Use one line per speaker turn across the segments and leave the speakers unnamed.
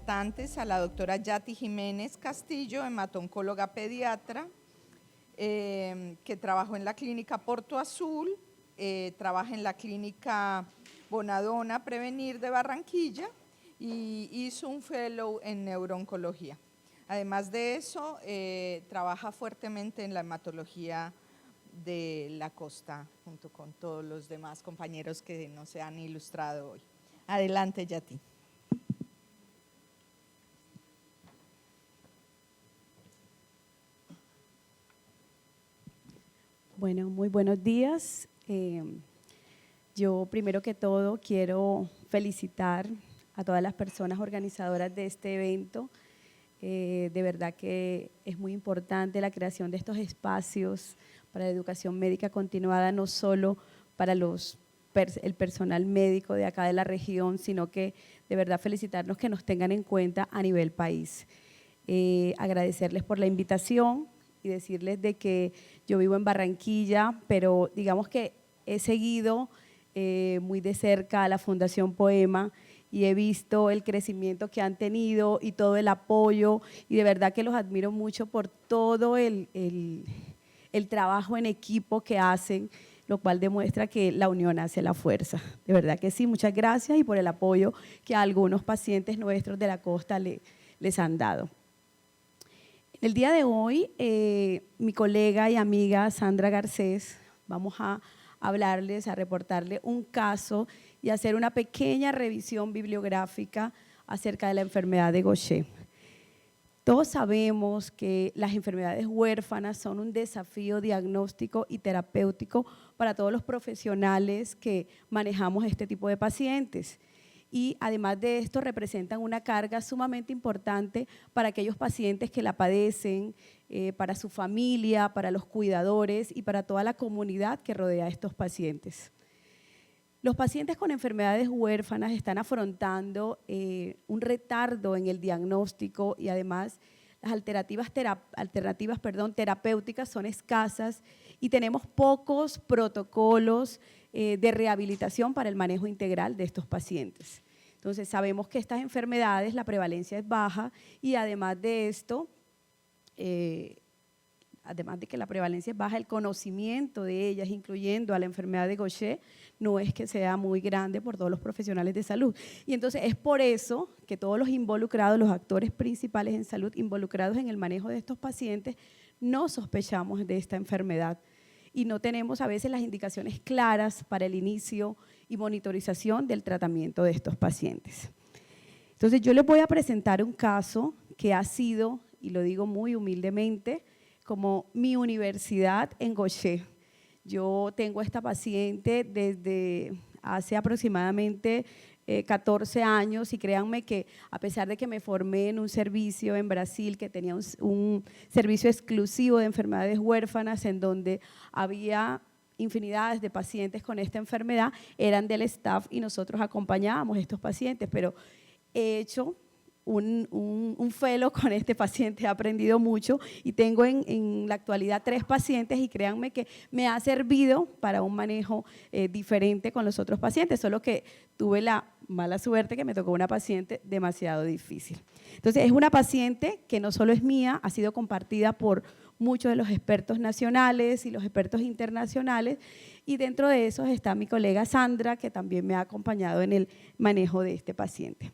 disertantes a la doctora Yati Jiménez Castillo, hematoncóloga pediatra, que trabajó en la clínica Porto Azul, trabaja en la clínica Bonadona Prevenir de Barranquilla y hizo un fellow en neurooncología. Además de eso, trabaja fuertemente en la hematología de la costa, junto con todos los demás compañeros que nos se han ilustrado hoy. Adelante, Yati.
Bueno, muy buenos días. Yo primero que todo quiero felicitar a todas las personas organizadoras de este evento. De verdad que es muy importante la creación de estos espacios para la educación médica continuada, no solo para el personal médico de acá de la región, sino que de verdad felicitarnos que nos tengan en cuenta a nivel país. Agradecerles por la invitación y decirles de que yo vivo en Barranquilla, pero digamos que he seguido muy de cerca a la Fundación Poema y he visto el crecimiento que han tenido y todo el apoyo, y de verdad que los admiro mucho por todo el trabajo en equipo que hacen, lo cual demuestra que la unión hace la fuerza. De verdad que sí, muchas gracias, y por el apoyo que a algunos pacientes nuestros de la costa les han dado. El día de hoy, mi colega y amiga Sandra Garcés, vamos a hablarles, a reportarle un caso y hacer una pequeña revisión bibliográfica acerca de la enfermedad de Gaucher. Todos sabemos que las enfermedades huérfanas son un desafío diagnóstico y terapéutico para todos los profesionales que manejamos este tipo de pacientes. Y además de esto representan una carga sumamente importante para aquellos pacientes que la padecen, para su familia, para los cuidadores y para toda la comunidad que rodea a estos pacientes. Los pacientes con enfermedades huérfanas están afrontando un retardo en el diagnóstico, y además las alternativas terapéuticas son escasas y tenemos pocos protocolos de rehabilitación para el manejo integral de estos pacientes. Entonces sabemos que estas enfermedades, la prevalencia es baja, y además de esto, además de que la prevalencia es baja, el conocimiento de ellas, incluyendo a la enfermedad de Gaucher, no es que sea muy grande por todos los profesionales de salud. Y entonces es por eso que todos los involucrados, los actores principales en salud involucrados en el manejo de estos pacientes, no sospechamos de esta enfermedad y no tenemos a veces las indicaciones claras para el inicio y monitorización del tratamiento de estos pacientes. Entonces yo les voy a presentar un caso que ha sido, y lo digo muy humildemente, como mi universidad en Gaucher. Yo tengo esta paciente desde hace aproximadamente 14 años, y créanme que a pesar de que me formé en un servicio en Brasil que tenía un servicio exclusivo de enfermedades huérfanas, en donde había infinidades de pacientes con esta enfermedad, eran del staff y nosotros acompañábamos a estos pacientes, pero he hecho un fellow con este paciente, he aprendido mucho y tengo en la actualidad 3 pacientes, y créanme que me ha servido para un manejo diferente con los otros pacientes, solo que tuve la mala suerte que me tocó una paciente demasiado difícil. Entonces es una paciente que no solo es mía, ha sido compartida por muchos de los expertos nacionales y los expertos internacionales, y dentro de esos está mi colega Sandra, que también me ha acompañado en el manejo de este paciente.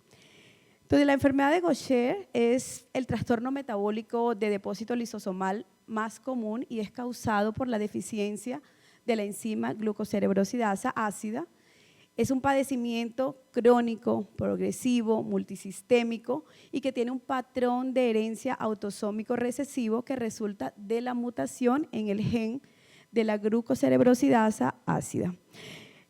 Entonces, la enfermedad de Gaucher es el trastorno metabólico de depósito lisosomal más común y es causado por la deficiencia de la enzima glucocerebrosidasa ácida. Es un padecimiento crónico, progresivo, multisistémico y que tiene un patrón de herencia autosómico recesivo que resulta de la mutación en el gen de la glucocerebrosidasa ácida.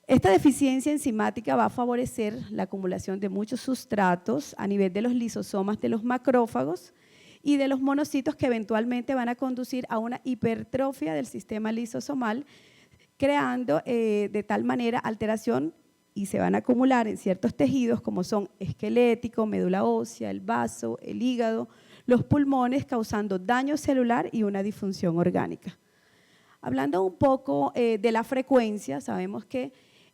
Esta deficiencia enzimática va a favorecer la acumulación de muchos sustratos a nivel de los lisosomas de los macrófagos y de los monocitos, que eventualmente van a conducir a una hipertrofia del sistema lisosomal, creando de tal manera alteración, y se van a acumular en ciertos tejidos como son esquelético, médula ósea, el vaso, el hígado, los pulmones, causando daño celular y una disfunción orgánica. Hablando un poco de la frecuencia, sabemos que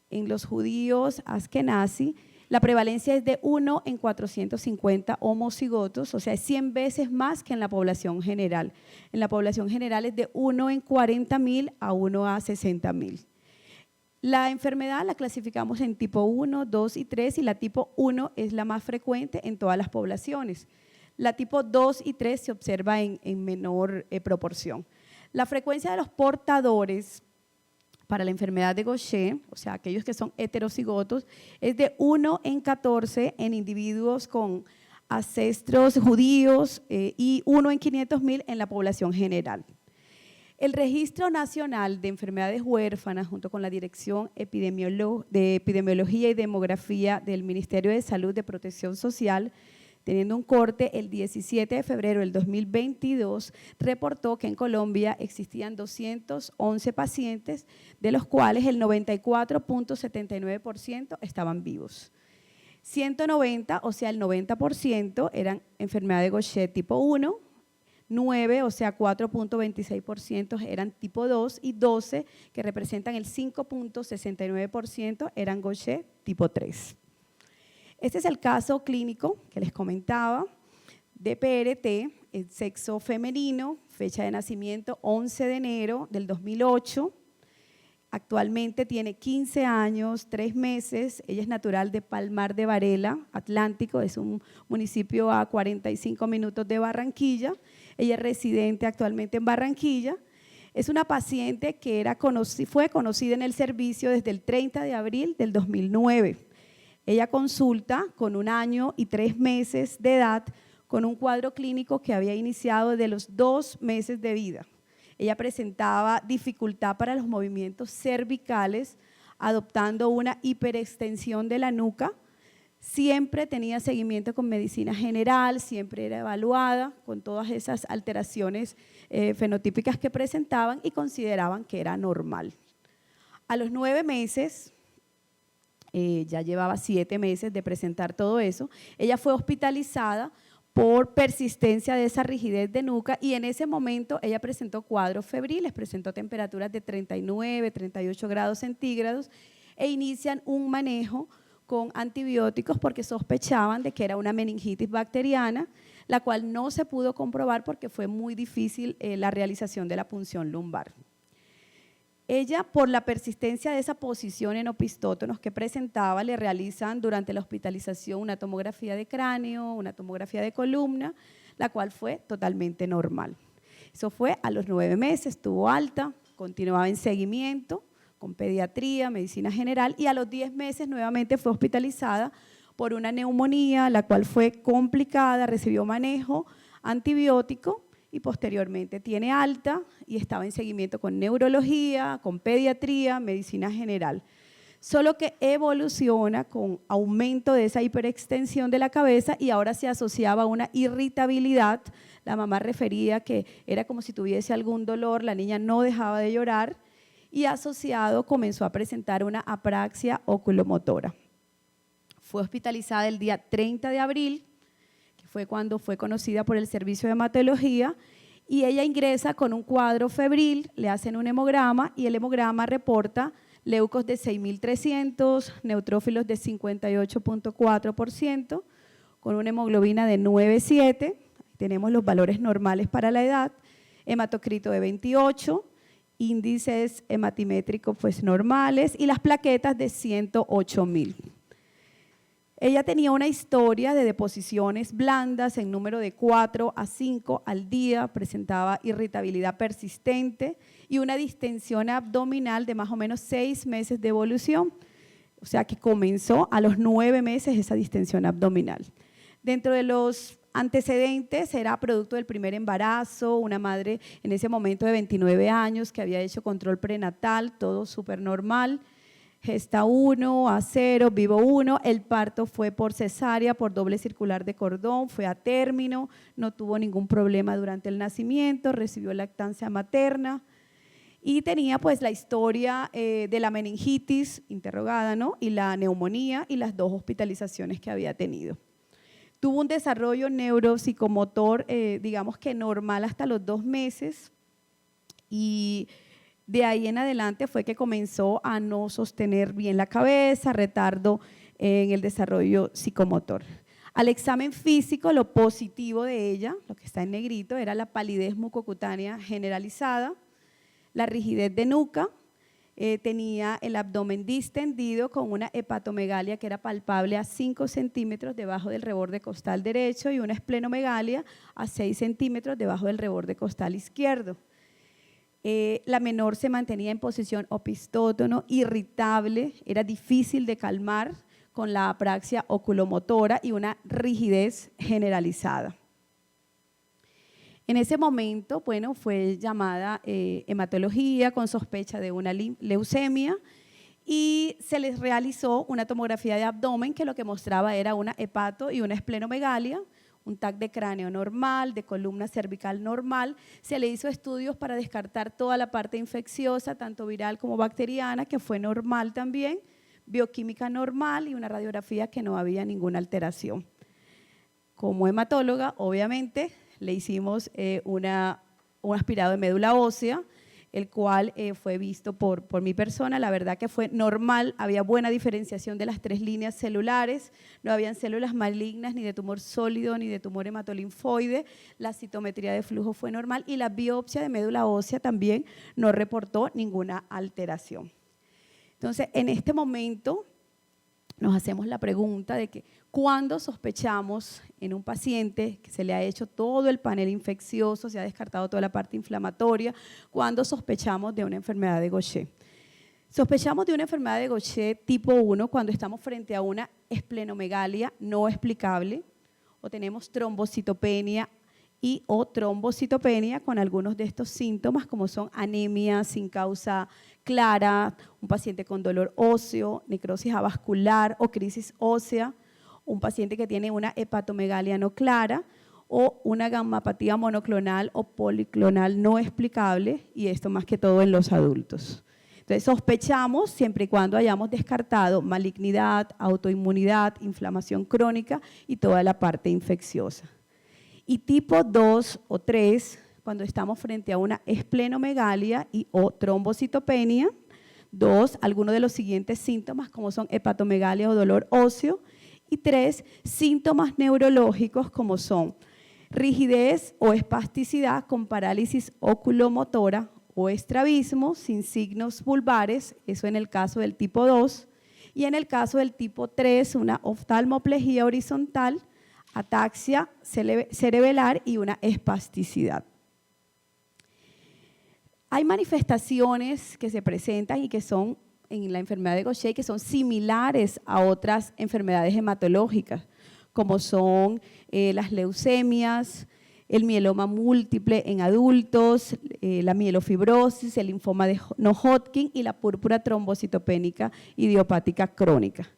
en los judíos askenazi La prevalencia es de 1 en 450 homocigotos, o sea, es 100 veces más que en la población general. En la población general es de 1 en 40.000 a 1 a 60.000. La enfermedad la clasificamos en tipo 1, 2 y 3 y la tipo 1 es la más frecuente en todas las poblaciones. La tipo 2 y 3 se observa en menor proporción. La frecuencia de los portadores para la enfermedad de Gaucher, o sea, aquellos que son heterocigotos, es de 1 en 14 en individuos con ancestros judíos y 1 en 500.000 en la población general. El Registro Nacional de Enfermedades Huérfanas, junto con la Dirección de Epidemiología y Demografía del Ministerio de Salud de Protección Social, teniendo un corte el 17 de febrero del 2022, reportó que en Colombia existían 211 pacientes, de los cuales el 94.79% estaban vivos. 190, o sea el 90%, eran enfermedad de Gaucher tipo 1, 9, o sea 4.26% eran tipo 2 y 12, que representan el 5.69%, eran Gaucher tipo 3. Este es el caso clínico que les comentaba de PRT, el sexo femenino, fecha de nacimiento 11 de enero del 2008. Actualmente tiene 15 años, 3 meses. Ella es natural de Palmar de Varela, Atlántico, es un municipio a 45 minutos de Barranquilla. Ella es residente actualmente en Barranquilla. Es una paciente que fue conocida en el servicio desde el 30 de abril del 2009. Ella consulta con 1 año y 3 meses de edad con un cuadro clínico que había iniciado desde los 2 meses de vida. Ella presentaba dificultad para los movimientos cervicales, adoptando una hiperextensión de la nuca. Siempre tenía seguimiento con medicina general, siempre era evaluada con todas esas alteraciones fenotípicas que presentaban y consideraban que era normal. A los 9 meses, ya llevaba 7 meses de presentar todo eso, ella fue hospitalizada por persistencia de esa rigidez de nuca y en ese momento ella presentó cuadros febriles, presentó temperaturas de 39, 38 grados centígrados e inician un manejo con antibióticos porque sospechaban de que era una meningitis bacteriana, la cual no se pudo comprobar porque fue muy difícil la realización de la punción lumbar. Ella, por la persistencia de esa posición en opistótonos que presentaba, le realizan durante la hospitalización una tomografía de cráneo, una tomografía de columna, la cual fue totalmente normal. Eso fue a los 9 meses, estuvo alta, continuaba en seguimiento con pediatría, medicina general y a los 10 meses nuevamente fue hospitalizada por una neumonía, la cual fue complicada, recibió manejo antibiótico y posteriormente tiene alta y estaba en seguimiento con neurología, con pediatría, medicina general. Solo que evoluciona con aumento de esa hiperextensión de la cabeza y ahora se asociaba a una irritabilidad. La mamá refería que era como si tuviese algún dolor, la niña no dejaba de llorar y asociado comenzó a presentar una apraxia oculomotora. Fue hospitalizada el día 30 de abril, fue cuando fue conocida por el servicio de hematología y ella ingresa con un cuadro febril, le hacen un hemograma y el hemograma reporta leucos de 6.300, neutrófilos de 58.4%, con una hemoglobina de 9,7, tenemos los valores normales para la edad, hematocrito de 28, índices hematimétricos pues normales y las plaquetas de 108.000. Ella tenía una historia de deposiciones blandas en número de 4 a 5 al día, presentaba irritabilidad persistente y una distensión abdominal de más o menos 6 meses de evolución, o sea que comenzó a los 9 meses esa distensión abdominal. Dentro de los antecedentes era producto del primer embarazo, una madre en ese momento de 29 años que había hecho control prenatal, todo súper normal. Gesta 1, A0, vivo 1, el parto fue por cesárea, por doble circular de cordón, fue a término, no tuvo ningún problema durante el nacimiento, recibió lactancia materna y tenía pues la historia de la meningitis interrogada, ¿no? Y la neumonía y las 2 hospitalizaciones que había tenido. Tuvo un desarrollo neuropsicomotor, digamos que normal hasta los 2 meses y de ahí en adelante fue que comenzó a no sostener bien la cabeza, retardo en el desarrollo psicomotor. Al examen físico, lo positivo de ella, lo que está en negrito, era la palidez mucocutánea generalizada, la rigidez de nuca, tenía el abdomen distendido con una hepatomegalia que era palpable a 5 centímetros debajo del reborde costal derecho y una esplenomegalia a 6 centímetros debajo del reborde costal izquierdo. La menor se mantenía en posición opistótono, irritable, era difícil de calmar, con la apraxia oculomotora y una rigidez generalizada. En ese momento, bueno, fue llamada hematología con sospecha de una leucemia y se les realizó una tomografía de abdomen que lo que mostraba era una hepato y una esplenomegalia, un TAC de cráneo normal, de columna cervical normal. Se le hizo estudios para descartar toda la parte infecciosa, tanto viral como bacteriana, que fue normal también, bioquímica normal y una radiografía que no había ninguna alteración. Como hematóloga, obviamente, le hicimos un aspirado de médula ósea, el cual fue visto por mi persona. La verdad que fue normal, había buena diferenciación de las 3 líneas celulares, no habían células malignas, ni de tumor sólido, ni de tumor hematolinfoide, la citometría de flujo fue normal y la biopsia de médula ósea también no reportó ninguna alteración. Entonces, en este momento nos hacemos la pregunta de que ¿cuándo sospechamos en un paciente que se le ha hecho todo el panel infeccioso, se ha descartado toda la parte inflamatoria, cuándo sospechamos de una enfermedad de Gaucher? Sospechamos de una enfermedad de Gaucher tipo 1 cuando estamos frente a una esplenomegalia no explicable o tenemos trombocitopenia y o trombocitopenia con algunos de estos síntomas como son anemia sin causa clara, un paciente con dolor óseo, necrosis avascular o crisis ósea, un paciente que tiene una hepatomegalia no clara o una gammapatía monoclonal o policlonal no explicable, y esto más que todo en los adultos. Entonces sospechamos siempre y cuando hayamos descartado malignidad, autoinmunidad, inflamación crónica y toda la parte infecciosa. Y tipo 2 o 3, cuando estamos frente a una esplenomegalia y o trombocitopenia. 2, algunos de los siguientes síntomas como son hepatomegalia o dolor óseo. Y 3, síntomas neurológicos como son rigidez o espasticidad con parálisis oculomotora o estrabismo sin signos vulvares, eso en el caso del tipo 2. Y en el caso del tipo 3, una oftalmoplegia horizontal, ataxia cerebelar y una espasticidad. Hay manifestaciones que se presentan y que son en la enfermedad de Gaucher que son similares a otras enfermedades hematológicas, como son las leucemias, el mieloma múltiple en adultos, la mielofibrosis, el linfoma de no-Hodgkin y la púrpura trombocitopénica idiopática crónica.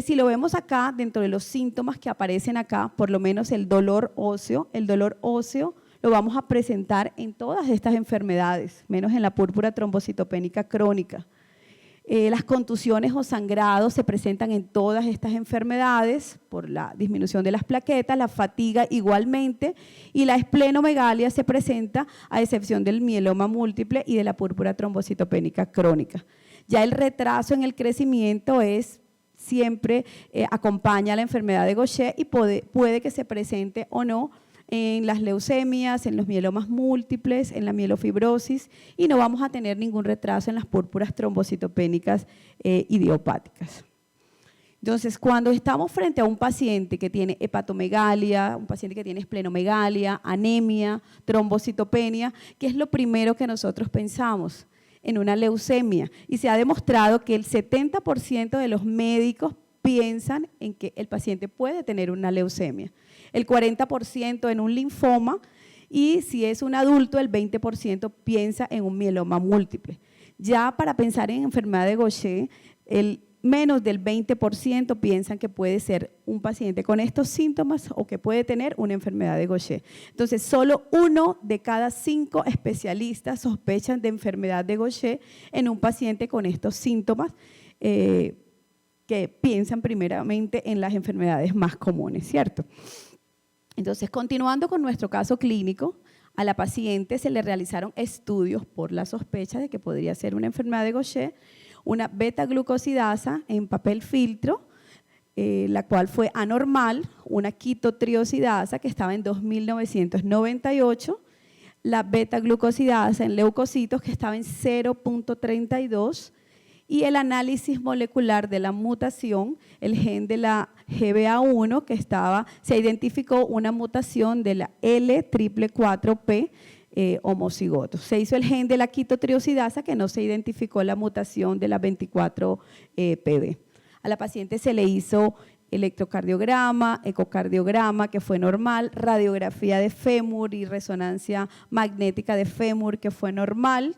Si lo vemos acá, dentro de los síntomas que aparecen acá, por lo menos el dolor óseo lo vamos a presentar en todas estas enfermedades, menos en la púrpura trombocitopénica crónica. Las contusiones o sangrados se presentan en todas estas enfermedades por la disminución de las plaquetas, la fatiga igualmente, y la esplenomegalia se presenta a excepción del mieloma múltiple y de la púrpura trombocitopénica crónica. Ya el retraso en el crecimiento siempre acompaña a la enfermedad de Gaucher y puede que se presente o no en las leucemias, en los mielomas múltiples, en la mielofibrosis, y no vamos a tener ningún retraso en las púrpuras trombocitopénicas idiopáticas. Entonces, cuando estamos frente a un paciente que tiene hepatomegalia, un paciente que tiene esplenomegalia, anemia, trombocitopenia, ¿qué es lo primero que nosotros pensamos? En una leucemia, y se ha demostrado que el 70% de los médicos piensan en que el paciente puede tener una leucemia, el 40% en un linfoma y si es un adulto el 20% piensa en un mieloma múltiple. Ya para pensar en enfermedad de Gaucher, menos del 20% piensan que puede ser un paciente con estos síntomas o que puede tener una enfermedad de Gaucher. Entonces, solo 1 de cada 5 especialistas sospechan de enfermedad de Gaucher en un paciente con estos síntomas que piensan primeramente en las enfermedades más comunes, ¿cierto? Entonces, continuando con nuestro caso clínico, a la paciente se le realizaron estudios por la sospecha de que podría ser una enfermedad de Gaucher, una beta-glucosidasa en papel filtro, la cual fue anormal, una quitotriosidasa que estaba en 2.998, la beta-glucosidasa en leucocitos que estaba en 0.32 y el análisis molecular de la mutación, el gen de la GBA1 que se identificó una mutación de la L444P homocigoto. Se hizo el gen de la quitotriosidasa que no se identificó la mutación de la 24PB. A la paciente se le hizo electrocardiograma, ecocardiograma, que fue normal, radiografía de fémur y resonancia magnética de fémur, que fue normal.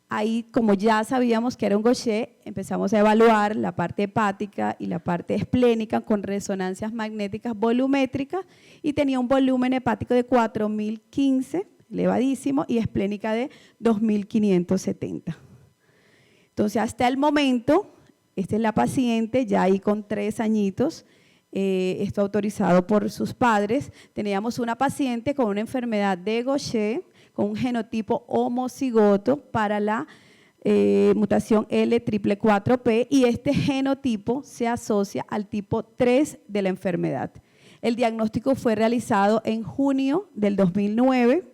Ahí, como ya sabíamos que era un Gaucher, empezamos a evaluar la parte hepática y la parte esplénica con resonancias magnéticas volumétricas y tenía un volumen hepático de 4.015, elevadísimo, y esplénica de 2.570. Entonces, hasta el momento, esta es la paciente, ya ahí con 3 añitos, esto autorizado por sus padres. Teníamos una paciente con una enfermedad de Gaucher, con un genotipo homocigoto para la mutación L444P y este genotipo se asocia al tipo 3 de la enfermedad. El diagnóstico fue realizado en junio del 2009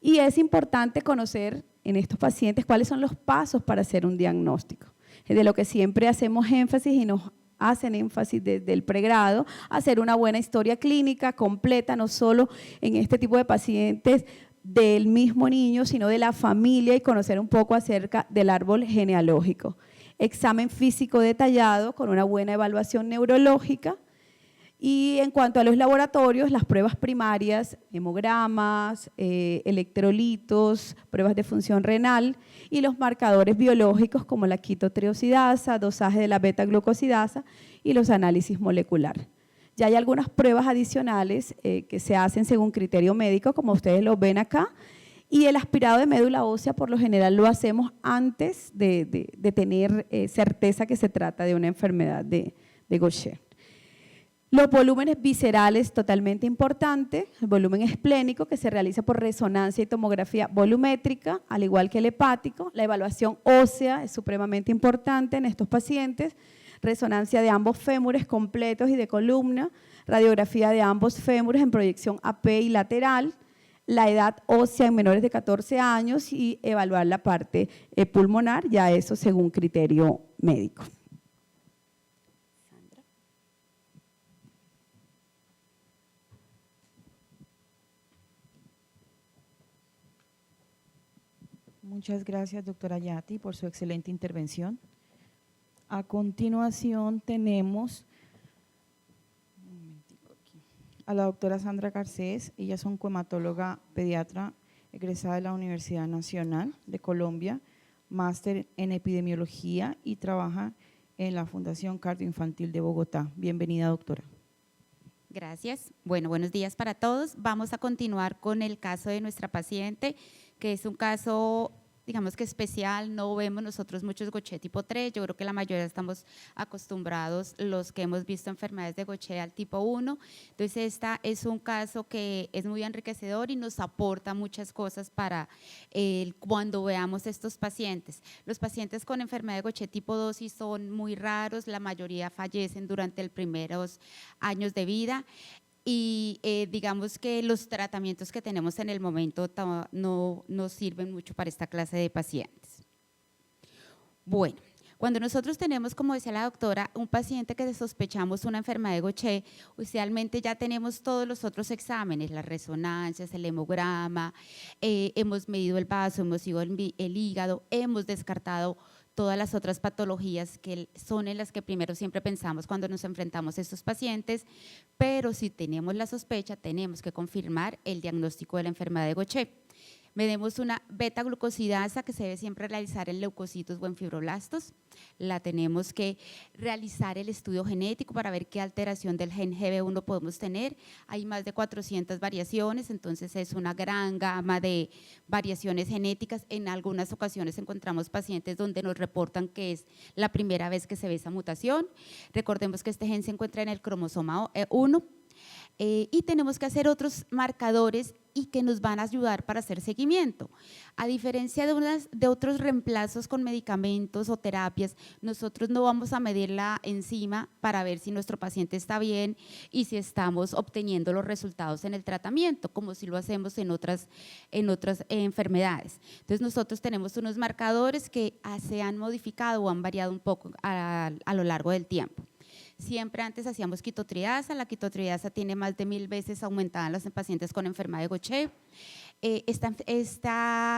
y es importante conocer en estos pacientes cuáles son los pasos para hacer un diagnóstico. Es de lo que siempre hacemos énfasis y nos hacen énfasis desde el pregrado, hacer una buena historia clínica completa, no solo en este tipo de pacientes del mismo niño, sino de la familia y conocer un poco acerca del árbol genealógico. Examen físico detallado con una buena evaluación neurológica y en cuanto a los laboratorios, las pruebas primarias, hemogramas, electrolitos, pruebas de función renal y los marcadores biológicos como la quitotriosidasa, dosaje de la beta-glucosidasa y los análisis moleculares. Ya hay algunas pruebas adicionales que se hacen según criterio médico, como ustedes lo ven acá, y el aspirado de médula ósea por lo general lo hacemos antes de tener certeza que se trata de una enfermedad de Gaucher. Los volúmenes viscerales totalmente importantes, el volumen esplénico que se realiza por resonancia y tomografía volumétrica, al igual que el hepático. La evaluación ósea es supremamente importante en estos pacientes, resonancia de ambos fémures completos y de columna, radiografía de ambos fémures en proyección AP y lateral, la edad ósea en menores de 14 años y evaluar la parte pulmonar, ya eso según criterio médico.
Muchas gracias, doctora Yati, por su excelente intervención. A continuación tenemos a la doctora Sandra Garcés. Ella es oncohematóloga pediatra egresada de la Universidad Nacional de Colombia, máster en epidemiología y trabaja en la Fundación Cardioinfantil de Bogotá. Bienvenida, doctora.
Gracias. Bueno, buenos días para todos. Vamos a continuar con el caso de nuestra paciente, que es un caso, digamos que especial. No vemos nosotros muchos Gaucher tipo 3, yo creo que la mayoría estamos acostumbrados, los que hemos visto enfermedades de Gaucher al tipo 1, entonces esta es un caso que es muy enriquecedor y nos aporta muchas cosas para cuando veamos estos pacientes. Los pacientes con enfermedad de Gaucher tipo 2 sí son muy raros, la mayoría fallecen durante los primeros años de vida. Y digamos que los tratamientos que tenemos en el momento no nos sirven mucho para esta clase de pacientes. Bueno, cuando nosotros tenemos, como decía la doctora, un paciente que sospechamos una enfermedad de Gaucher, usualmente ya tenemos todos los otros exámenes, las resonancias, el hemograma, hemos medido el vaso, hemos medido el hígado, hemos descartado todas las otras patologías que son en las que primero siempre pensamos cuando nos enfrentamos a estos pacientes, pero si tenemos la sospecha, tenemos que confirmar el diagnóstico de la enfermedad de Gaucher. Medimos una beta-glucosidasa que se debe siempre realizar en leucocitos o en fibroblastos. La tenemos que realizar el estudio genético para ver qué alteración del gen GB1 podemos tener. Hay más de 400 variaciones, entonces es una gran gama de variaciones genéticas. En algunas ocasiones encontramos pacientes donde nos reportan que es la primera vez que se ve esa mutación. Recordemos que este gen se encuentra en el cromosoma 1. y tenemos que hacer otros marcadores y que nos van a ayudar para hacer seguimiento. A diferencia de otros reemplazos con medicamentos o terapias, nosotros no vamos a medir la enzima para ver si nuestro paciente está bien y si estamos obteniendo los resultados en el tratamiento, como si lo hacemos en otras enfermedades. Entonces nosotros tenemos unos marcadores que se han modificado o han variado un poco a lo largo del tiempo. Siempre antes hacíamos quitotriasa, la quitotriasa tiene más de 1000 veces aumentada en los pacientes con enfermedad de Gaucher. Este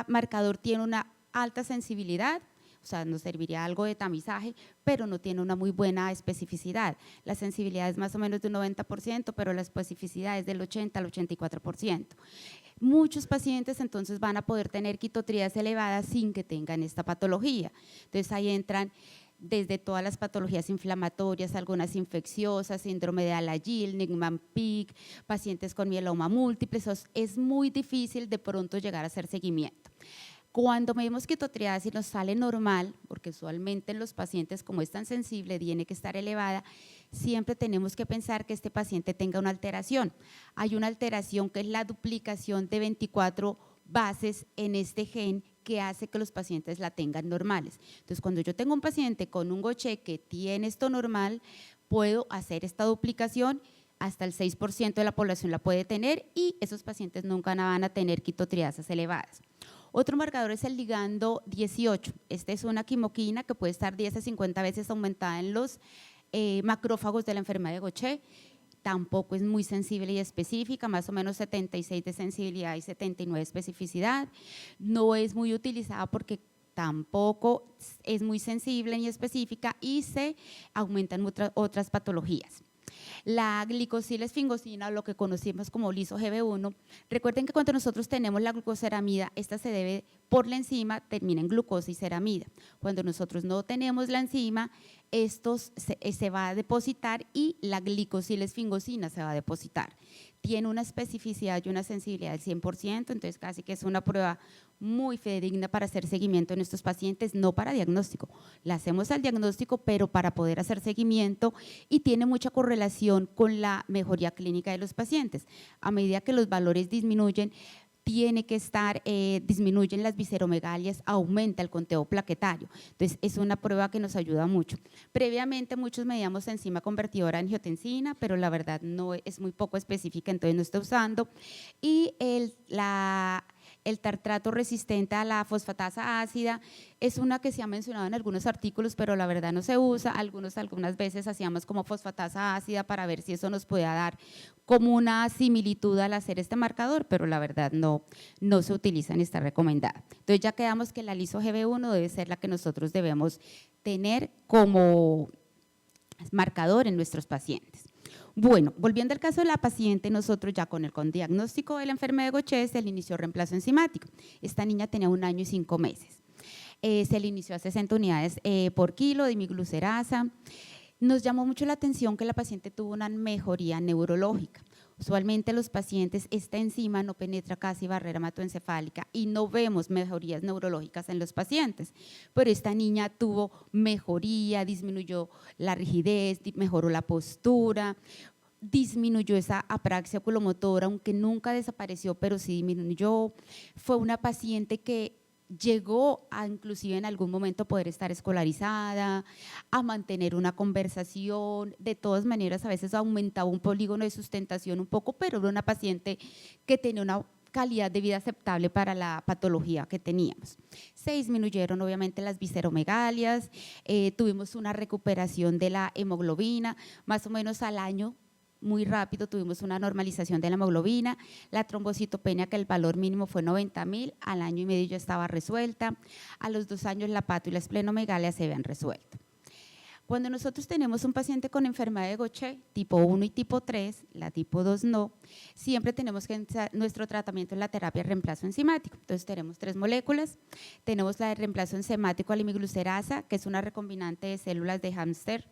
marcador tiene una alta sensibilidad, o sea, nos serviría algo de tamizaje, pero no tiene una muy buena especificidad. La sensibilidad es más o menos de un 90%, pero la especificidad es del 80 al 84%. Muchos pacientes entonces van a poder tener quitotriasa elevada sin que tengan esta patología. Entonces ahí entran desde todas las patologías inflamatorias, algunas infecciosas, síndrome de Alagille, Niemann-Pick, pacientes con mieloma múltiple. Es muy difícil de pronto llegar a hacer seguimiento. Cuando medimos quitotriasa y nos sale normal, porque usualmente en los pacientes como es tan sensible tiene que estar elevada, siempre tenemos que pensar que este paciente tenga una alteración. Hay una alteración que es la duplicación de 24 bases en este gen que hace que los pacientes la tengan normales. Entonces, cuando yo tengo un paciente con un Gaucher que tiene esto normal, puedo hacer esta duplicación, hasta el 6% de la población la puede tener y esos pacientes nunca van a tener quitotriasas elevadas. Otro marcador es el ligando 18. Esta es una quimoquina que puede estar 10 a 50 veces aumentada en los macrófagos de la enfermedad de Gaucher. Tampoco es muy sensible y específica, más o menos 76 de sensibilidad y 79 de especificidad. No es muy utilizada porque tampoco es muy sensible ni específica y se aumentan otras patologías. La glicosilesfingosina, lo que conocemos como liso-GB1, recuerden que cuando nosotros tenemos la glucoceramida, esta se debe por la enzima, termina en glucosa y ceramida. Cuando nosotros no tenemos la enzima, esto se va a depositar y la glicosilesfingosina se va a depositar. Tiene una especificidad y una sensibilidad del 100%, entonces casi que es una prueba muy fidedigna para hacer seguimiento en estos pacientes, no para diagnóstico. La hacemos al diagnóstico, pero para poder hacer seguimiento y tiene mucha correlación con la mejoría clínica de los pacientes. A medida que los valores disminuyen, tiene que estar, disminuyen las visceromegalias, aumenta el conteo plaquetario. Entonces, es una prueba que nos ayuda mucho. Previamente, muchos medíamos enzima convertidora de angiotensina, pero la verdad no es muy poco específica, entonces no está usando. Y el tartrato resistente a la fosfatasa ácida es una que se ha mencionado en algunos artículos, pero la verdad no se usa. Algunas veces hacíamos como fosfatasa ácida para ver si eso nos podía dar como una similitud al hacer este marcador, pero la verdad no se utiliza ni está recomendada. Entonces ya quedamos que la liso-GB1 debe ser la que nosotros debemos tener como marcador en nuestros pacientes. Bueno, volviendo al caso de la paciente, nosotros ya con el diagnóstico de la enfermedad de Gaucher se le inició reemplazo enzimático. Esta niña tenía 1 año y 5 meses. Se le inició a 60 unidades por kilo de imiglucerasa. Nos llamó mucho la atención que la paciente tuvo una mejoría neurológica. Usualmente los pacientes, esta enzima no penetra casi barrera hematoencefálica y no vemos mejorías neurológicas en los pacientes, pero esta niña tuvo mejoría, disminuyó la rigidez, mejoró la postura, disminuyó esa apraxia oculomotora, aunque nunca desapareció, pero sí disminuyó. Fue una paciente que llegó a inclusive en algún momento poder estar escolarizada, a mantener una conversación, de todas maneras a veces aumentaba un polígono de sustentación un poco, pero era una paciente que tenía una calidad de vida aceptable para la patología que teníamos. Se disminuyeron obviamente las visceromegalias, tuvimos una recuperación de la hemoglobina, más o menos al año, muy rápido tuvimos una normalización de la hemoglobina, la trombocitopenia que el valor mínimo fue 90.000, al año y medio ya estaba resuelta, a los 2 años la pato y la esplenomegalia se habían resuelto. Cuando nosotros tenemos un paciente con enfermedad de Gaucher, tipo 1 y tipo 3, la tipo 2 no, siempre tenemos que nuestro tratamiento en la terapia de reemplazo enzimático. Entonces tenemos 3 moléculas, tenemos la de reemplazo enzimático a la imiglucerasa, que es una recombinante de células de hámster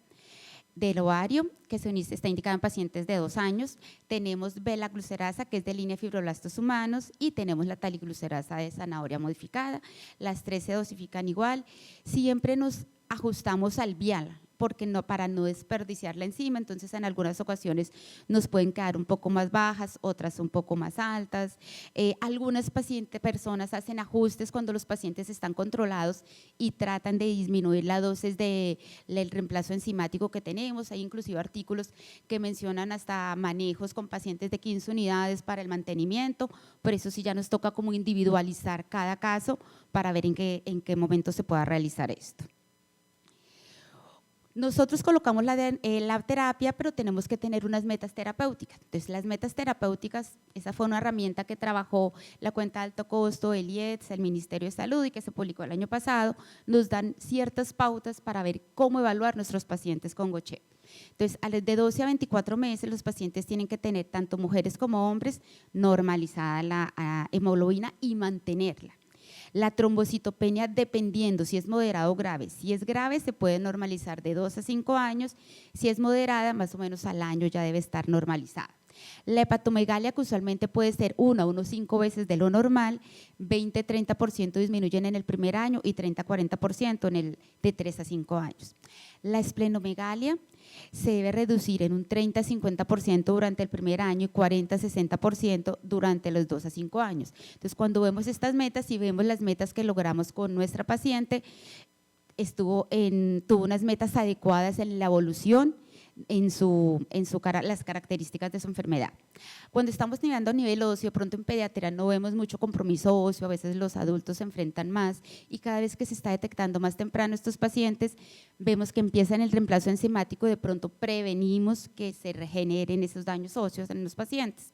del ovario, que está indicada en pacientes de 2 años, tenemos belaglucerasa, que es de línea de fibroblastos humanos, y tenemos la taliglucerasa de zanahoria modificada. Las 3 se dosifican igual, siempre nos ajustamos al vial, porque no, para no desperdiciar la enzima, entonces en algunas ocasiones nos pueden quedar un poco más bajas, otras un poco más altas. Algunas personas hacen ajustes cuando los pacientes están controlados y tratan de disminuir la dosis del reemplazo enzimático que tenemos. Hay inclusive artículos que mencionan hasta manejos con pacientes de 15 unidades para el mantenimiento, por eso sí ya nos toca como individualizar cada caso para ver en qué momento se pueda realizar esto. Nosotros colocamos la terapia, pero tenemos que tener unas metas terapéuticas. Entonces, las metas terapéuticas, esa fue una herramienta que trabajó la cuenta de alto costo, el IEDS, el Ministerio de Salud y que se publicó el año pasado, nos dan ciertas pautas para ver cómo evaluar nuestros pacientes con Gaucher. Entonces, de 12 a 24 meses los pacientes tienen que tener, tanto mujeres como hombres, normalizada la hemoglobina y mantenerla. La trombocitopenia, dependiendo si es moderado o grave. Si es grave, se puede normalizar de 2 a 5 años. Si es moderada, más o menos al año ya debe estar normalizada. La hepatomegalia, que usualmente puede ser 1 a 1,5 veces de lo normal, 20-30% disminuyen en el primer año y 30-40% de 3 a 5 años. La esplenomegalia se debe reducir en un 30-50% durante el primer año y 40-60% durante los 2 a 5 años. Entonces, cuando vemos estas metas y vemos las metas que logramos con nuestra paciente, tuvo unas metas adecuadas en la evolución, las características de su enfermedad. Cuando estamos mirando a nivel óseo, de pronto en pediatría no vemos mucho compromiso óseo, a veces los adultos se enfrentan más y cada vez que se está detectando más temprano estos pacientes, vemos que empiezan el reemplazo enzimático y de pronto prevenimos que se regeneren esos daños óseos en los pacientes.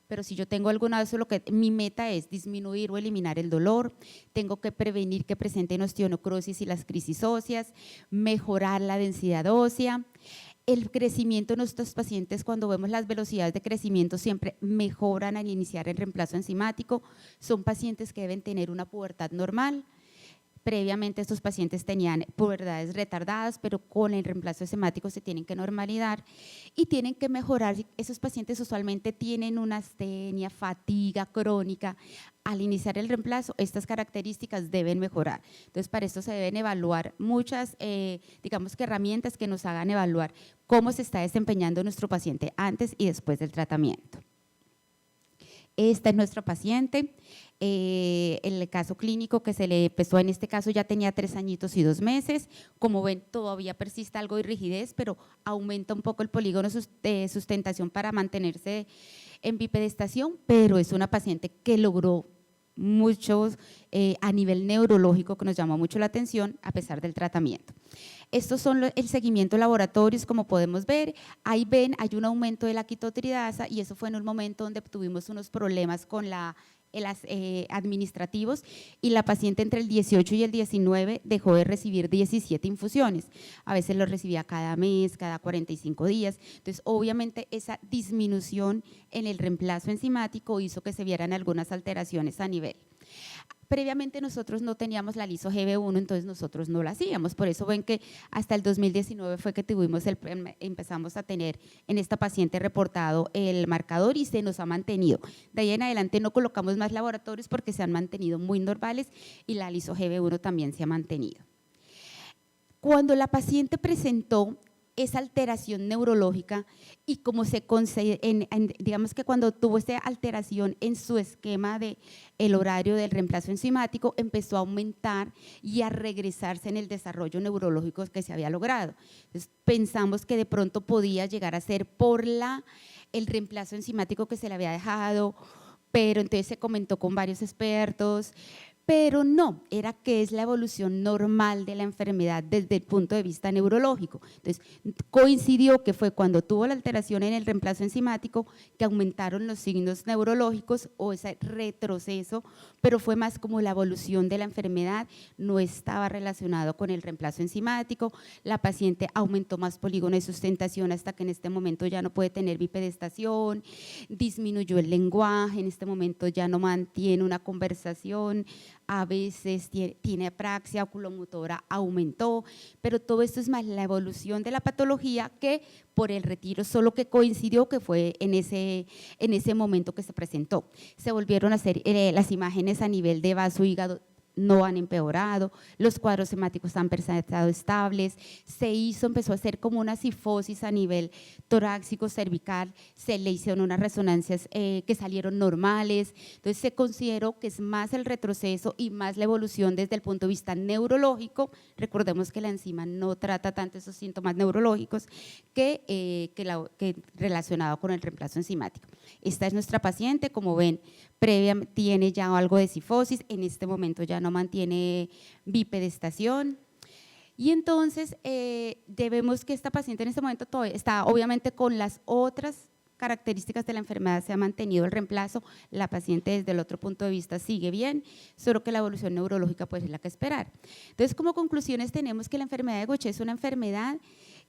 Pero si yo tengo alguna vez, mi meta es disminuir o eliminar el dolor, tengo que prevenir que presenten osteonecrosis y las crisis óseas, mejorar la densidad ósea. El crecimiento de nuestros pacientes, cuando vemos las velocidades de crecimiento, siempre mejoran al iniciar el reemplazo enzimático. Son pacientes que deben tener una pubertad normal. Previamente estos pacientes tenían pubertades retardadas, pero con el reemplazo enzimático se tienen que normalizar y tienen que mejorar. Esos pacientes usualmente tienen una astenia, fatiga crónica. Al iniciar el reemplazo, estas características deben mejorar. Entonces, para esto se deben evaluar muchas, digamos que herramientas que nos hagan evaluar cómo se está desempeñando nuestro paciente antes y después del tratamiento. Esta es nuestro paciente. El caso clínico que se le empezó en este caso ya tenía 3 añitos y 2 meses. Como ven, todavía persiste algo de rigidez, pero aumenta un poco el polígono de sustentación para mantenerse en bipedestación, pero es una paciente que logró muchos a nivel neurológico que nos llamó mucho la atención a pesar del tratamiento. Estos son el seguimiento de laboratorios, como podemos ver. Ahí ven, hay un aumento de la quitotridasa y eso fue en un momento donde tuvimos unos problemas con administrativos y la paciente entre el 18 y el 19 dejó de recibir 17 infusiones. A veces lo recibía cada mes, cada 45 días. Entonces, obviamente, esa disminución en el reemplazo enzimático hizo que se vieran algunas alteraciones a nivel. Previamente nosotros no teníamos la liso-GB1, entonces nosotros no la hacíamos, por eso ven que hasta el 2019 fue que empezamos a tener en esta paciente reportado el marcador y se nos ha mantenido. De ahí en adelante no colocamos más laboratorios porque se han mantenido muy normales y la liso-GB1 también se ha mantenido. Cuando la paciente presentó esa alteración neurológica y como digamos que cuando tuvo esa alteración en su esquema el horario del reemplazo enzimático empezó a aumentar y a regresarse en el desarrollo neurológico que se había logrado. Entonces, pensamos que de pronto podía llegar a ser por el reemplazo enzimático que se le había dejado, pero entonces se comentó con varios expertos, pero no, era que es la evolución normal de la enfermedad desde el punto de vista neurológico. Entonces, coincidió que fue cuando tuvo la alteración en el reemplazo enzimático que aumentaron los signos neurológicos o ese retroceso, pero fue más como la evolución de la enfermedad, no estaba relacionado con el reemplazo enzimático. La paciente aumentó más polígono de sustentación hasta que en este momento ya no puede tener bipedestación, disminuyó el lenguaje, en este momento ya no mantiene una conversación, a veces tiene apraxia oculomotora, aumentó, pero todo esto es más la evolución de la patología que por el retiro, solo que coincidió que fue en ese momento que se presentó. Se volvieron a hacer las imágenes a nivel de vaso, hígado, no han empeorado, los cuadros hemáticos han estado estables, empezó a hacer como una cifosis a nivel torácico, cervical, se le hicieron unas resonancias que salieron normales, entonces se consideró que es más el retroceso y más la evolución desde el punto de vista neurológico. Recordemos que la enzima no trata tanto esos síntomas neurológicos que relacionado con el reemplazo enzimático. Esta es nuestra paciente, como ven, tiene ya algo de cifosis, en este momento ya no mantiene bipedestación. Y entonces debemos que esta paciente en este momento todavía está obviamente con las otras características de la enfermedad, se ha mantenido el reemplazo, la paciente desde el otro punto de vista sigue bien, solo que la evolución neurológica pues es la que esperar. Entonces, como conclusiones tenemos que la enfermedad de Gaucher es una enfermedad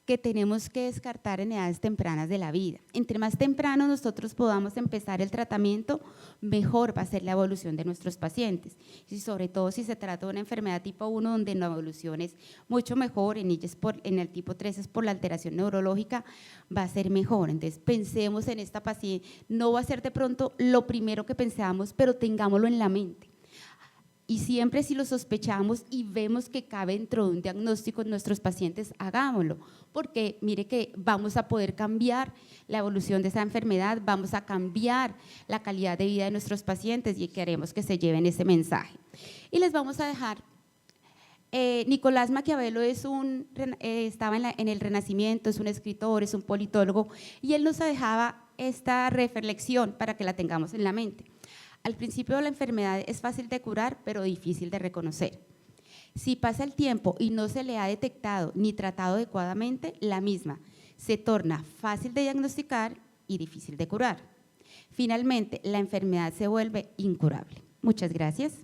que tenemos que descartar en edades tempranas de la vida. Entre más temprano nosotros podamos empezar el tratamiento, mejor va a ser la evolución de nuestros pacientes. Y sobre todo si se trata de una enfermedad tipo 1, donde la evolución es mucho mejor, en el tipo 3 es por la alteración neurológica, va a ser mejor. Entonces pensemos en esta paciente, no va a ser de pronto lo primero que pensamos, pero tengámoslo en la mente. Y siempre si lo sospechamos y vemos que cabe dentro de un diagnóstico en nuestros pacientes, hagámoslo, porque mire que vamos a poder cambiar la evolución de esa enfermedad, vamos a cambiar la calidad de vida de nuestros pacientes y queremos que se lleven ese mensaje. Y les vamos a dejar, Nicolás Maquiavelo estaba en el Renacimiento, es un escritor, es un politólogo, y él nos dejaba esta reflexión para que la tengamos en la mente. Al principio la enfermedad es fácil de curar, pero difícil de reconocer. Si pasa el tiempo y no se le ha detectado ni tratado adecuadamente, la misma se torna fácil de diagnosticar y difícil de curar. Finalmente, la enfermedad se vuelve incurable. Muchas gracias.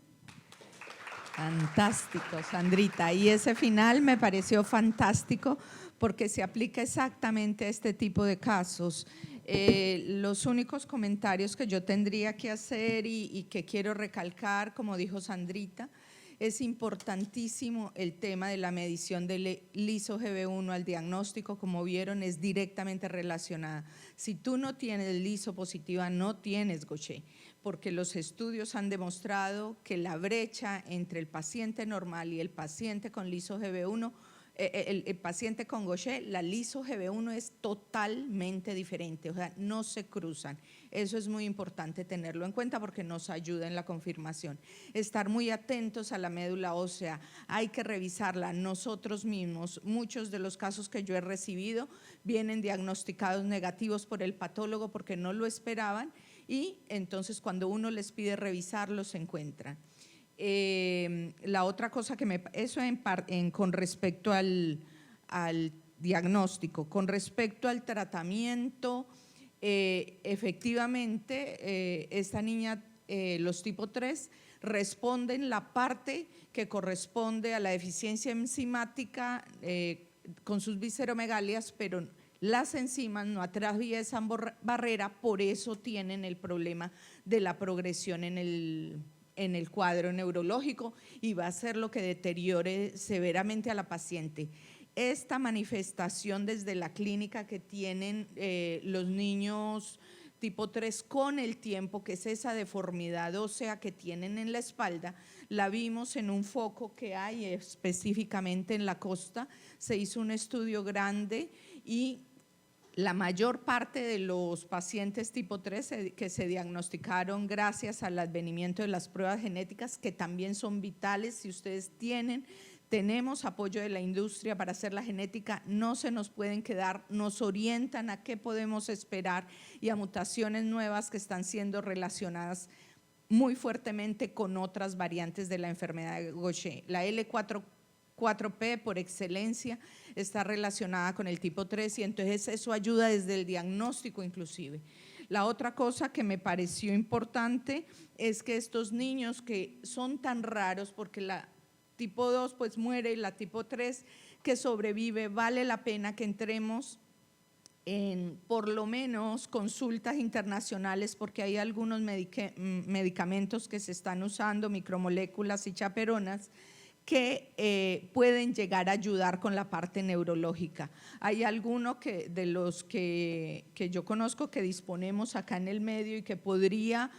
Fantástico, Sandrita. Y ese final me pareció fantástico porque se aplica exactamente a este tipo de casos. Los únicos comentarios que yo tendría que hacer y que quiero recalcar, como dijo Sandrita, es importantísimo el tema de la medición del liso-GB1 al diagnóstico. Como vieron, es directamente relacionada. Si tú no tienes liso positiva, no tienes Gaucher, porque los estudios han demostrado que la brecha entre el paciente normal y el paciente con liso-GB1, el paciente con Gaucher, la liso-GB1 es totalmente diferente, o sea, no se cruzan. Eso es muy importante tenerlo en cuenta porque nos ayuda en la confirmación. Estar muy atentos a la médula ósea, hay que revisarla nosotros mismos. Muchos de los casos que yo he recibido vienen diagnosticados negativos por el patólogo porque no lo esperaban y entonces cuando uno les pide revisarlos se encuentran. La otra cosa que con respecto al diagnóstico, con respecto al tratamiento, efectivamente esta niña, los tipo 3 responden la parte que corresponde a la deficiencia enzimática con sus visceromegalias, pero las enzimas no atraviesan barrera, por eso tienen el problema de la progresión en el cuadro neurológico y va a ser lo que deteriore severamente a la paciente. Esta manifestación desde la clínica que tienen los niños tipo 3 con el tiempo, que es esa deformidad ósea que tienen en la espalda, la vimos en un foco que hay específicamente en la costa. Se hizo un estudio grande y la mayor parte de los pacientes tipo 3 que se diagnosticaron gracias al advenimiento de las pruebas genéticas, que también son vitales. Si ustedes tenemos apoyo de la industria para hacer la genética, no se nos pueden quedar, nos orientan a qué podemos esperar y a mutaciones nuevas que están siendo relacionadas muy fuertemente con otras variantes de la enfermedad de Gaucher. La L4P por excelencia está relacionada con el tipo 3 y entonces eso ayuda desde el diagnóstico inclusive. La otra cosa que me pareció importante es que estos niños que son tan raros, porque la tipo 2 pues muere y la tipo 3 que sobrevive, vale la pena que entremos en por lo menos consultas internacionales porque hay algunos medicamentos que se están usando, micromoléculas y chaperonas, que pueden llegar a ayudar con la parte neurológica. Hay alguno de los que yo conozco que disponemos acá en el medio y que podría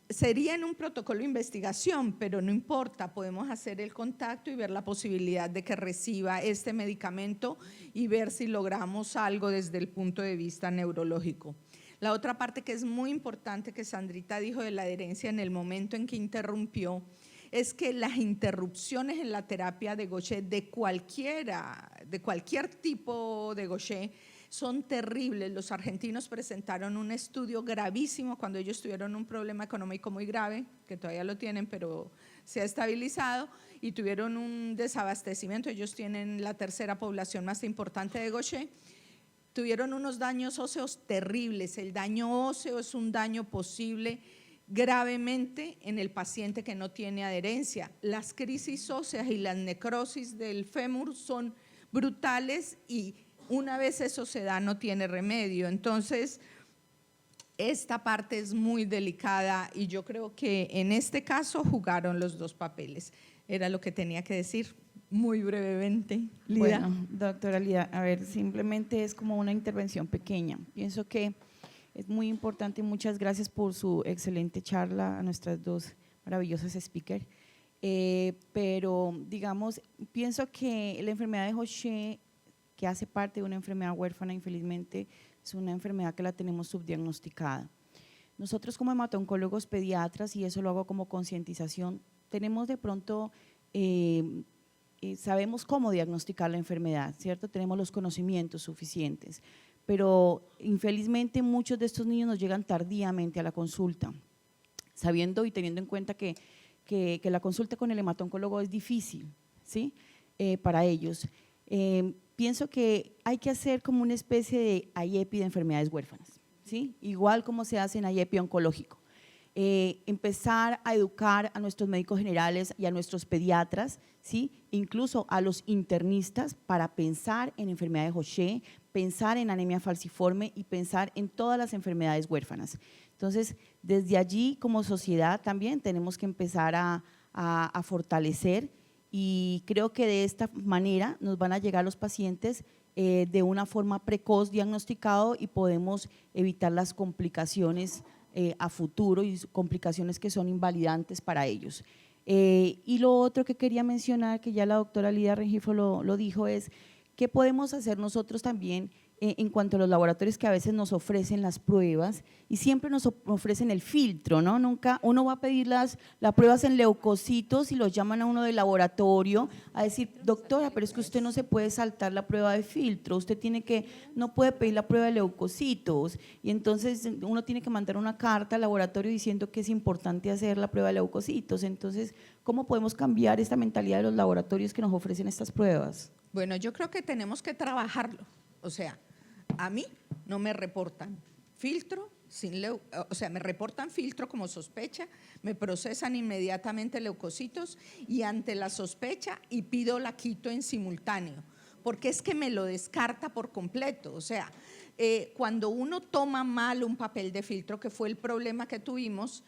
sería en un protocolo de investigación, pero no importa, podemos hacer el contacto y ver la posibilidad de que reciba este medicamento y ver si logramos algo desde el punto de vista neurológico. La otra parte que es muy importante que Sandrita dijo de la adherencia en el momento en que interrumpió, es que las interrupciones en la terapia de Gaucher de cualquier tipo de Gaucher son terribles. Los argentinos presentaron un estudio gravísimo cuando ellos tuvieron un problema económico muy grave, que todavía lo tienen, pero se ha estabilizado, y tuvieron un desabastecimiento. Ellos tienen la tercera población más importante de Gaucher. Tuvieron unos daños óseos terribles. El daño óseo es un daño posible gravemente en el paciente que no tiene adherencia. Las crisis óseas y las necrosis del fémur son brutales y una vez eso se da no tiene remedio. Entonces, esta parte es muy delicada y yo creo que en este caso jugaron los dos papeles. Era lo que tenía que decir muy brevemente. Lida.
Bueno, doctora Lida, a ver, simplemente es como una intervención pequeña. Pienso que es muy importante y muchas gracias por su excelente charla a nuestras dos maravillosas speakers. Pero, digamos, pienso que la enfermedad de Gaucher, que hace parte de una enfermedad huérfana, infelizmente, es una enfermedad que la tenemos subdiagnosticada. Nosotros como hematoncólogos pediatras, y eso lo hago como concientización, tenemos de pronto, sabemos cómo diagnosticar la enfermedad, ¿cierto? Tenemos los conocimientos suficientes, pero infelizmente muchos de estos niños nos llegan tardíamente a la consulta, sabiendo y teniendo en cuenta que la consulta con el hematoncólogo es difícil, ¿sí? Para ellos. Pienso que hay que hacer como una especie de IEPI de enfermedades huérfanas, ¿sí? Igual como se hace en IEPI oncológico. Empezar a educar a nuestros médicos generales y a nuestros pediatras, ¿sí? Incluso a los internistas para pensar en enfermedades Gaucher, pensar en anemia falciforme y pensar en todas las enfermedades huérfanas. Entonces, desde allí como sociedad también tenemos que empezar a fortalecer, y creo que de esta manera nos van a llegar los pacientes de una forma precoz diagnosticado y podemos evitar las complicaciones a futuro y complicaciones que son invalidantes para ellos. Y lo otro que quería mencionar, que ya la doctora Lida Rengifo lo dijo, es qué podemos hacer nosotros también en cuanto a los laboratorios que a veces nos ofrecen las pruebas y siempre nos ofrecen el filtro, ¿no? Nunca uno va a pedir las pruebas en leucocitos y los llaman a uno del laboratorio a decir, doctora, pero es que usted no se puede saltar la prueba de filtro, usted no puede pedir la prueba de leucocitos, y entonces uno tiene que mandar una carta al laboratorio diciendo que es importante hacer la prueba de leucocitos. Entonces, ¿cómo podemos cambiar esta mentalidad de los laboratorios que nos ofrecen estas pruebas?
Bueno, yo creo que tenemos que trabajarlo. O sea, a mí no me reportan filtro, me reportan filtro como sospecha, me procesan inmediatamente leucocitos y ante la sospecha y pido la quito en simultáneo, porque es que me lo descarta por completo. O sea, cuando uno toma mal un papel de filtro, que fue el problema que tuvimos,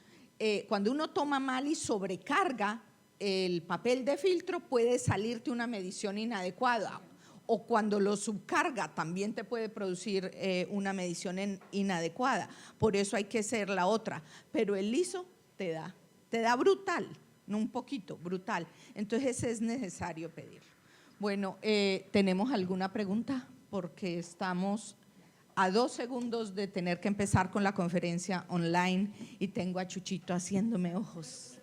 cuando uno toma mal y sobrecarga el papel de filtro, puede salirte una medición inadecuada, o cuando lo subcarga también te puede producir una medición inadecuada. Por eso hay que hacer la otra, pero el liso te da brutal, no un poquito, brutal. Entonces es necesario pedir. Bueno, ¿tenemos alguna pregunta? Porque estamos a 2 segundos de tener que empezar con la conferencia online y tengo a Chuchito haciéndome ojos.